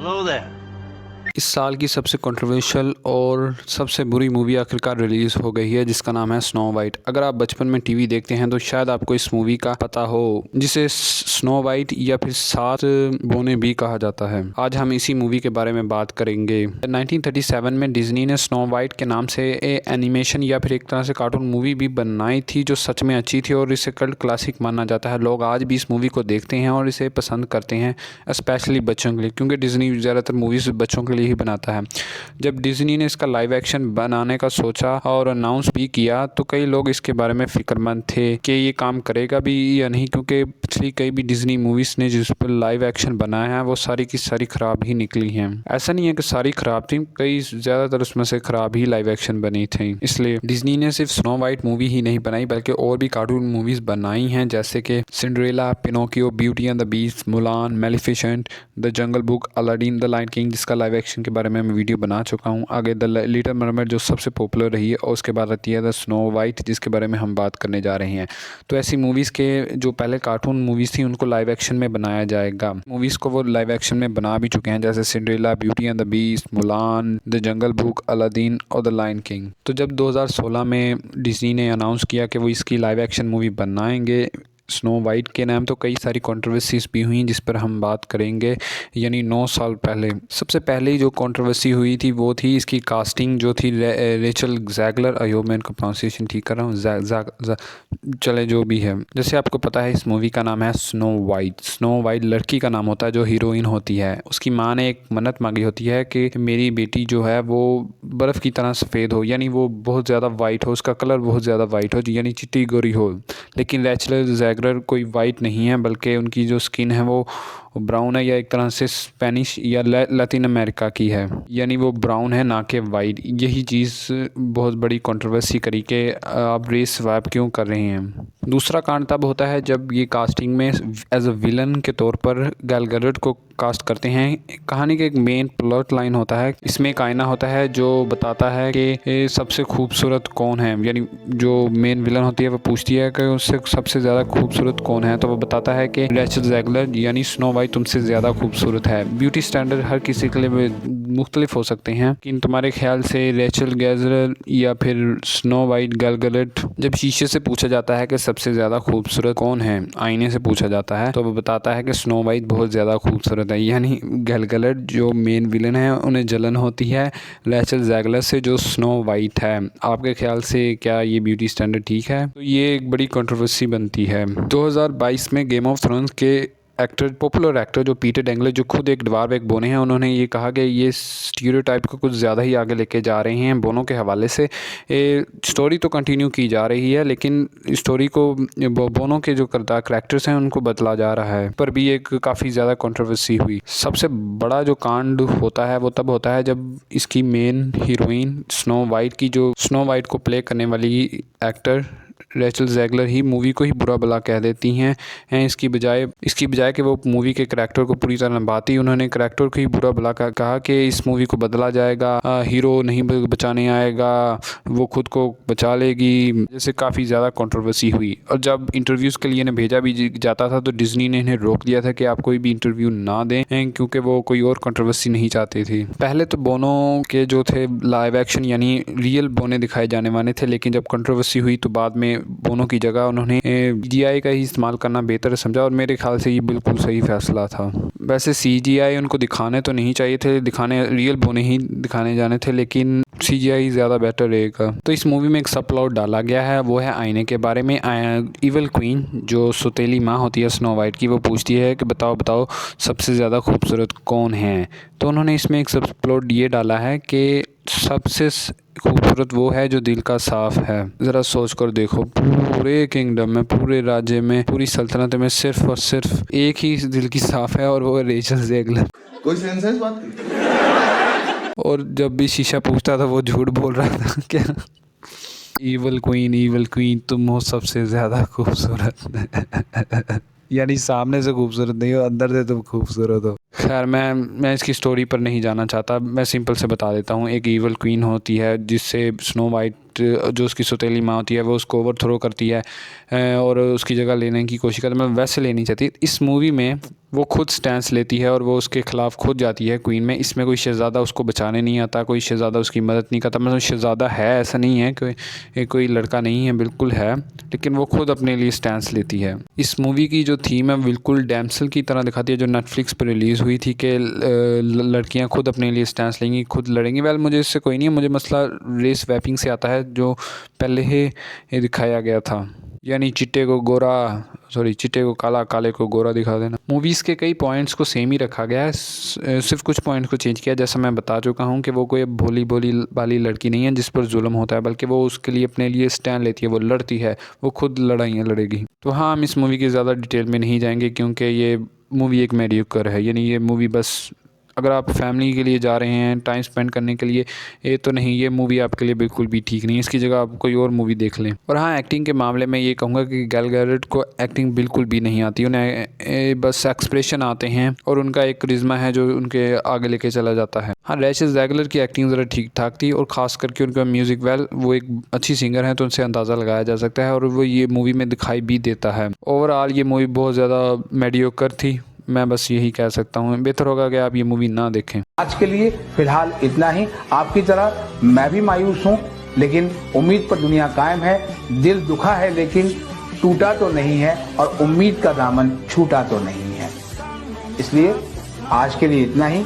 Hello there. इस साल की सबसे कंट्रोवर्शियल और सबसे बुरी मूवी आखिरकार रिलीज़ हो गई है, जिसका नाम है स्नो वाइट। अगर आप बचपन में टीवी देखते हैं तो शायद आपको इस मूवी का पता हो, जिसे स्नो वाइट या फिर सात बोने भी कहा जाता है। आज हम इसी मूवी के बारे में बात करेंगे। 1937 में डिज्नी ने स्नो वाइट के नाम से एनिमेशन या फिर एक तरह से कार्टून मूवी भी बनाई थी, जो सच में अच्छी थी और इसे कल्ट क्लासिक माना जाता है। लोग आज भी इस मूवी को देखते हैं और इसे पसंद करते हैं, स्पेशली बच्चों के लिए, क्योंकि डिज्नी ज़्यादातर मूवीज़ बच्चों के लिए ही बनाता है। जब डिज्नी ने इसका लाइव एक्शन बनाने का सोचा और अनाउंस भी किया तो कई लोग इसके बारे में फिक्रमंद थे कि ये काम करेगा भी या नहीं, क्योंकि पिछली कई भी डिज्नी मूवीज़ ने जिस पर लाइव एक्शन बनाया है वो सारी की सारी ख़राब ही निकली हैं। ऐसा नहीं है कि सारी ख़राब थी, कई ज़्यादातर उसमें से ख़राब ही लाइव एक्शन बनी थी। इसलिए डिज्नी ने सिर्फ स्नो वाइट मूवी ही नहीं बनाई बल्कि और भी कार्टून मूवीज़ बनाई हैं, जैसे कि Cinderella, Pinocchio, Beauty and the Beast, Mulan, Maleficent, The Jungle Book, Aladdin, The Lion King, जिसका लाइव एक्शन के बारे में मैं वीडियो बना चुका हूँ। आगे द लिटिल मरमेड जो सबसे पॉपुलर रही है, और उसके बाद आती है द स्नो वाइट, जिसके बारे में हम बात करने जा रहे हैं। तो ऐसी मूवीज़ के जो पहले कार्टून मूवीज़ थी उनको लाइव एक्शन में बनाया जाएगा। मूवीज़ को वो लाइव एक्शन में बना भी चुके हैं, जैसे Cinderella, beauty and the Beast, Mulan, the Jungle Book, Aladdin और द लायन किंग। तो जब 2016 में डिज्नी ने अनाउंस किया कि वो इसकी लाइव एक्शन मूवी बनाएंगे स्नो वाइट के नाम, तो कई सारी कंट्रोवर्सीज भी हुई जिस पर हम बात करेंगे। यानी 9 साल पहले सबसे पहले जो कंट्रोवर्सी हुई थी वो थी इसकी कास्टिंग जो थी रेचल ज़ैगलर। आई होप मैं इनका प्रोनाउंसिएशन ठीक कर रहा हूँ, चले जो भी है। जैसे आपको पता है इस मूवी का नाम है स्नो वाइट। स्नो वाइट लड़की का नाम होता है जो हीरोइन होती है। उसकी माँ ने एक मन्नत मांगी होती है कि मेरी बेटी जो है वो बर्फ़ की तरह सफ़ेद हो, यानी वो बहुत ज़्यादा वाइट हो, उसका कलर बहुत ज़्यादा वाइट हो, यानी चिट्टी गोरी हो। लेकिन रेचल ज़ैगलर कोई वाइट नहीं है, बल्कि उनकी जो स्किन है वो ब्राउन है, या एक तरह से स्पेनिश या लैटिन अमेरिका की है, यानी वो ब्राउन है ना कि वाइट। यही चीज़ बहुत बड़ी कंट्रोवर्सी करी कि आप रेस स्वैप क्यों कर रहे हैं। दूसरा कांड तब होता है जब ये कास्टिंग में एज अ विलन के तौर पर गैल गैडोट को कास्ट करते हैं। कहानी के एक मेन प्लॉट लाइन होता है, इसमें एक आईना होता है जो बताता है कि सबसे खूबसूरत कौन है, यानी जो मेन विलन होती है वो पूछती है कि उससे सबसे ज़्यादा खूबसूरत कौन है, तो वो बताता है कि रेचल ज़ैगलर यानी स्नो वाइट तुमसे ज़्यादा खूबसूरत है। ब्यूटी स्टैंडर्ड हर किसी के लिए मुख्तलिफ हो सकते हैं, लेकिन तुम्हारे ख्याल से रेचल ज़ैगलर या फिर स्नो वाइट गैल गैडोट, जब शीशे से पूछा जाता है कि सबसे ज़्यादा खूबसूरत कौन है, आईने से पूछा जाता है, तो वो बताता है कि स्नो वाइट बहुत ज़्यादा खूबसूरत है। यानी गैल गैडोट जो मेन विलन है उन्हें जलन होती है रेचल ज़ैगलर से जो स्नो वाइट है। आपके ख्याल से क्या ये ब्यूटी स्टैंडर्ड ठीक है? तो ये एक बड़ी कंट्रोवर्सी बनती है। 2022 में गेम ऑफ थ्रोन्स के पॉपुलर एक्टर जो पीटर डेंगलर, जो खुद एक ड्वार्फ एक बोने हैं, उन्होंने ये कहा कि ये स्टीरियोटाइप को कुछ ज़्यादा ही आगे लेके जा रहे हैं बोनों के हवाले से। स्टोरी तो कंटिन्यू की जा रही है, लेकिन स्टोरी को बोनों के जो करैक्टर्स हैं उनको बदला जा रहा है, पर भी एक काफ़ी ज़्यादा कंट्रोवर्सी हुई। सबसे बड़ा जो कांड होता है वो तब होता है जब इसकी मेन हीरोइन स्नो वाइट की, जो स्नो वाइट को प्ले करने वाली एक्टर रेचल ज़ैगलर ही मूवी को ही बुरा भला कह देती हैं इसकी बजाय कि वो मूवी के करैक्टर को पूरी तरह निभाती, उन्होंने करैक्टर को ही बुरा भला कहा कि इस मूवी को बदला जाएगा, हीरो नहीं बचाने आएगा, वो खुद को बचा लेगी। जैसे काफ़ी ज़्यादा कंट्रोवर्सी हुई, और जब इंटरव्यूज़ के लिए इन्हें भेजा भी जाता था तो डिज्नी ने इन्हें रोक दिया था कि आप कोई भी इंटरव्यू ना दें, क्योंकि वो कोई और कंट्रोवर्सी नहीं चाहते थे। पहले तो बोनो के जो थे लाइव एक्शन यानी रियल बोने दिखाए जाने वाले थे, लेकिन जब कंट्रोवर्सी हुई तो बाद में बोनों की जगह उन्होंने CGI का ही इस्तेमाल करना बेहतर समझा, और मेरे ख्याल से ये बिल्कुल सही फैसला था। वैसे CGI उनको दिखाने तो नहीं चाहिए थे, दिखाने रियल बोने ही दिखाने जाने थे, लेकिन CGI ज़्यादा बेटर रहेगा। तो इस मूवी में एक सब प्लॉट डाला गया है, वो है आईने के बारे में। इवल क्वीन जो सौतेली माँ होती है स्नो वाइट की, वो पूछती है कि बताओ सबसे ज़्यादा खूबसूरत कौन है। तो उन्होंने इसमें एक सब प्लॉट ये डाला है कि सबसे खूबसूरत वो है जो दिल का साफ है। ज़रा सोच कर देखो, पूरे किंगडम में, पूरे राज्य में, पूरी सल्तनत में सिर्फ और सिर्फ एक ही दिल की साफ है, और वो है रेचल ज़ैगलर। कोई सेंस है इस बात की? और जब भी शीशा पूछता था वो झूठ बोल रहा था क्या? इवल क्वीन तुम हो सबसे ज़्यादा खूबसूरत। यानी सामने से खूबसूरत नहीं हो, अंदर से तुम खूबसूरत हो। खैर मैं इसकी स्टोरी पर नहीं जाना चाहता, मैं सिंपल से बता देता हूँ। एक ईवल क्वीन होती है जिससे स्नो वाइट जो उसकी सौतेली माँ होती है वो उसको ओवरथ्रो करती है और उसकी जगह लेने की कोशिश करती है, मैं वैसे लेनी चाहती। इस मूवी में वो खुद स्टैंस लेती है और वो उसके खिलाफ खुद जाती है क्वीन में। इसमें कोई शहज़ादा उसको बचाने नहीं आता, कोई शहज़ादा उसकी मदद नहीं करता। मतलब शहज़ादा है, ऐसा नहीं है कि कोई लड़का नहीं है, बिल्कुल है, लेकिन वो खुद अपने लिए स्टैंस लेती है। इस मूवी की जो थीम है बिल्कुल डैमसल की तरह दिखाती है, जो नेटफ्लिक्स पर रिलीज़ हुई थी कि लड़कियां खुद अपने लिए स्टैंस लेंगी, खुद लड़ेंगी। वेल मुझे इससे कोई नहीं है, मुझे मसला रेस वैपिंग से आता है जो पहले ही दिखाया गया था, यानी चिट्टे को काला, काले को गोरा दिखा देना। मूवीज़ के कई पॉइंट्स को सेम ही रखा गया है, सिर्फ कुछ पॉइंट्स को चेंज किया। जैसा मैं बता चुका हूँ कि वो कोई भोली भोली वाली लड़की नहीं है जिस पर जुल्म होता है, बल्कि वो उसके लिए अपने लिए स्टैंड लेती है, वो लड़ती है, वो खुद लड़ाइयाँ लड़ेगी। तो हाँ, हम इस मूवी की ज़्यादा डिटेल में नहीं जाएंगे क्योंकि ये मूवी एक मेडियोकर है, यानी ये मूवी बस अगर आप फैमिली के लिए जा रहे हैं टाइम स्पेंड करने के लिए, ये तो नहीं, ये मूवी आपके लिए बिल्कुल भी ठीक नहीं है। इसकी जगह आप कोई और मूवी देख लें। और हाँ, एक्टिंग के मामले में ये कहूँगा कि गैल गैडोट को एक्टिंग बिल्कुल भी नहीं आती, उन्हें बस एक्सप्रेशन आते हैं और उनका एक करिश्मा है जो उनके आगे लेके चला जाता है। हाँ, रैचल ज़ेगलर की एक्टिंग ज़रा ठीक ठाक थी और ख़ास करके उनका म्यूज़िक, वो एक अच्छी सिंगर है तो उनसे अंदाज़ा लगाया जा सकता है और वो ये मूवी में दिखाई भी देता है। ओवरऑल ये मूवी बहुत ज़्यादा मेडियोकर थी, मैं बस यही कह सकता हूँ। बेहतर होगा कि आप ये मूवी ना देखें। आज के लिए फिलहाल इतना ही। आपकी तरह मैं भी मायूस हूँ, लेकिन उम्मीद पर दुनिया कायम है। दिल दुखा है लेकिन टूटा तो नहीं है और उम्मीद का दामन छूटा तो नहीं है। इसलिए आज के लिए इतना ही।